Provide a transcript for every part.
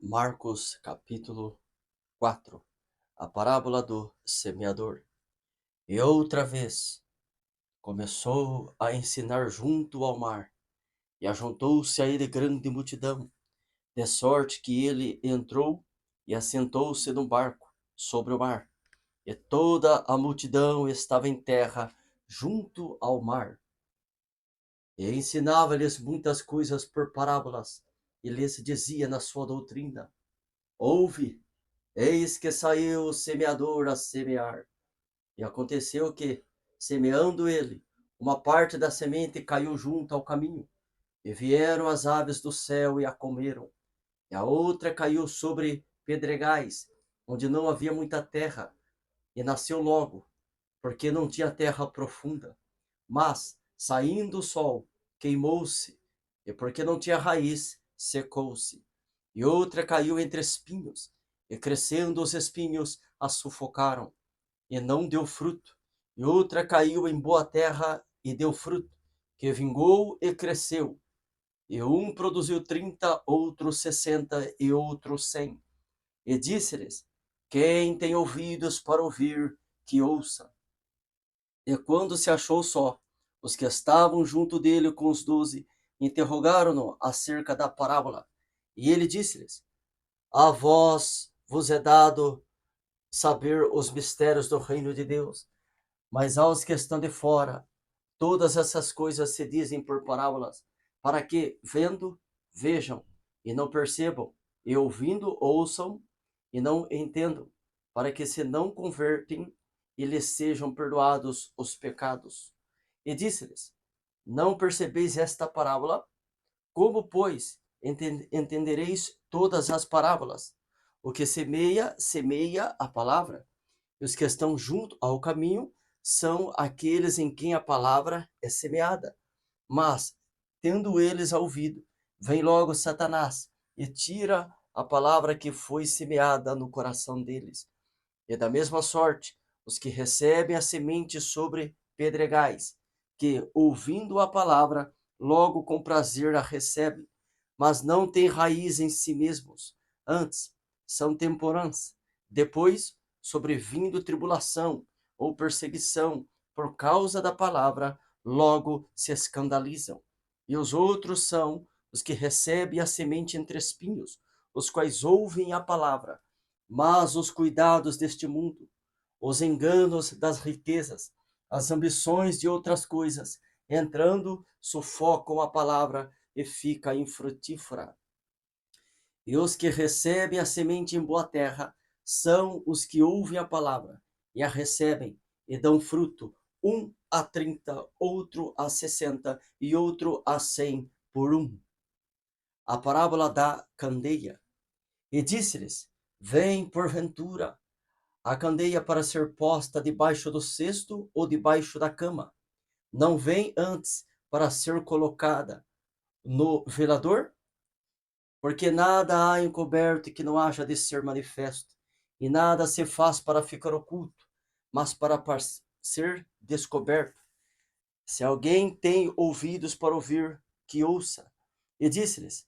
Marcos capítulo 4. A parábola do semeador. E outra vez começou a ensinar junto ao mar, e ajuntou-se a ele grande multidão, de sorte que ele entrou e assentou-se num barco sobre o mar, e toda a multidão estava em terra junto ao mar. E ensinava-lhes muitas coisas por parábolas, e lhes dizia na sua doutrina: Ouve, eis que saiu o semeador a semear. E aconteceu que, semeando ele, uma parte da semente caiu junto ao caminho, e vieram as aves do céu e a comeram. E a outra caiu sobre pedregais, onde não havia muita terra, e nasceu logo, porque não tinha terra profunda. Mas, saindo o sol, queimou-se, e porque não tinha raiz, secou-se. E outra caiu entre espinhos, e crescendo os espinhos a sufocaram, e não deu fruto. E outra caiu em boa terra e deu fruto, que vingou e cresceu. E um produziu 30, outro 60 e outro 100. E disse-lhes: Quem tem ouvidos para ouvir, que ouça. E quando se achou só, os que estavam junto dele com os 12 interrogaram-no acerca da parábola. E ele disse-lhes: A vós vos é dado saber os mistérios do reino de Deus, mas aos que estão de fora, todas essas coisas se dizem por parábolas, para que, vendo, vejam e não percebam, e ouvindo, ouçam e não entendam, para que se não convertem e lhes sejam perdoados os pecados. E disse-lhes: Não percebeis esta parábola? Como, pois, entendereis todas as parábolas? O que semeia, semeia a palavra. E os que estão junto ao caminho são aqueles em quem a palavra é semeada. Mas, tendo eles ouvido, vem logo Satanás e tira a palavra que foi semeada no coração deles. E da mesma sorte, os que recebem a semente sobre pedregais, que, ouvindo a palavra, logo com prazer a recebem, mas não têm raiz em si mesmos. Antes, são temporãs. Depois, sobrevindo tribulação ou perseguição por causa da palavra, logo se escandalizam. E os outros são os que recebem a semente entre espinhos, os quais ouvem a palavra, mas os cuidados deste mundo, os enganos das riquezas, as ambições de outras coisas, entrando, sufocam a palavra e fica infrutífera. E os que recebem a semente em boa terra são os que ouvem a palavra e a recebem e dão fruto, um a 30, outro a 60 e outro a 100 por um. A parábola da candeia. E disse-lhes: Vem porventura a candeia para ser posta debaixo do cesto ou debaixo da cama? Não vem antes para ser colocada no velador? Porque nada há encoberto que não haja de ser manifesto, e nada se faz para ficar oculto, mas para ser descoberto. Se alguém tem ouvidos para ouvir, que ouça. E disse-lhes: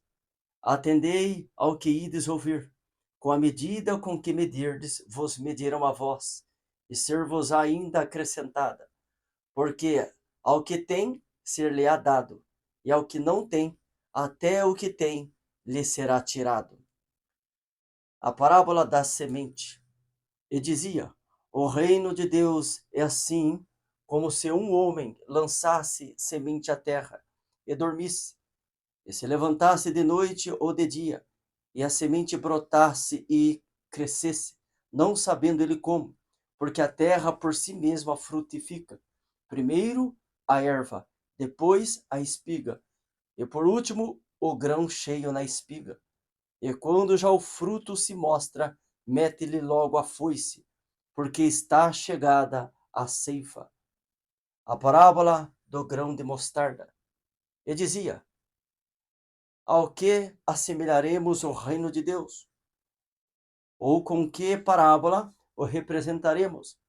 Atendei ao que ides ouvir. Com a medida com que medirdes, vos medirão a vós, e ser-vos ainda acrescentada. Porque ao que tem, ser-lhe-á dado, e ao que não tem, até o que tem, lhe será tirado. A parábola da semente. E dizia: O reino de Deus é assim como se um homem lançasse semente à terra e dormisse, e se levantasse de noite ou de dia, e a semente brotasse e crescesse, não sabendo ele como, porque a terra por si mesma frutifica. Primeiro a erva, depois a espiga, e por último o grão cheio na espiga. E quando já o fruto se mostra, mete-lhe logo a foice, porque está chegada a ceifa. A parábola do grão de mostarda. E dizia: Ao que assemelharemos o reino de Deus? Ou com que parábola o representaremos?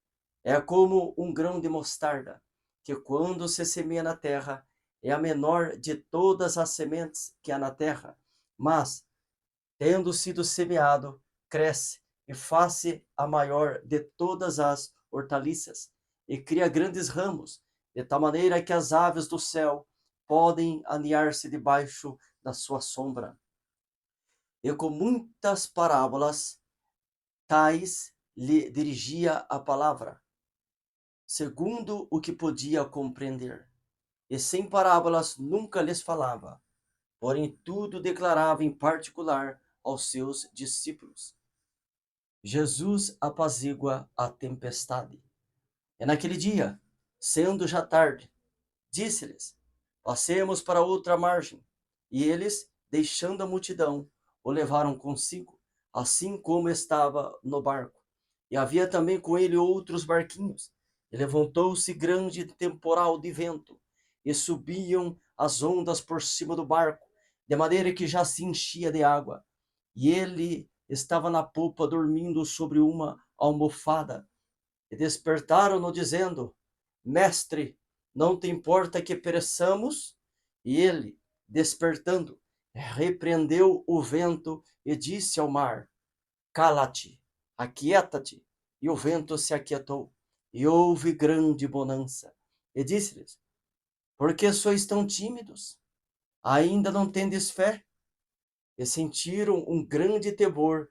É como um grão de mostarda, que quando se semeia na terra, é a menor de todas as sementes que há na terra, mas, tendo sido semeado, cresce e faz-se a maior de todas as hortaliças, e cria grandes ramos, de tal maneira que as aves do céu podem aninhar-se debaixo da sua sombra. E com muitas parábolas tais lhe dirigia a palavra, segundo o que podia compreender. E sem parábolas nunca lhes falava, porém tudo declarava em particular aos seus discípulos. Jesus apazigua a tempestade. E naquele dia, sendo já tarde, disse-lhes: passemos para outra margem. E eles, deixando a multidão, o levaram consigo, assim como estava no barco. E havia também com ele outros barquinhos. E levantou-se grande temporal de vento, e subiam as ondas por cima do barco, de maneira que já se enchia de água. E ele estava na popa dormindo sobre uma almofada. E despertaram-no dizendo: Mestre, não te importa que pereçamos? E ele, despertando, repreendeu o vento e disse ao mar: Cala-te, aquieta-te. E o vento se aquietou, e houve grande bonança. E disse-lhes: Por que sois tão tímidos? Ainda não tendes fé? E sentiram um grande temor,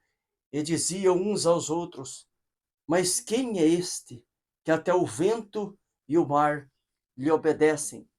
e diziam uns aos outros: Mas quem é este que até o vento e o mar lhe obedecem?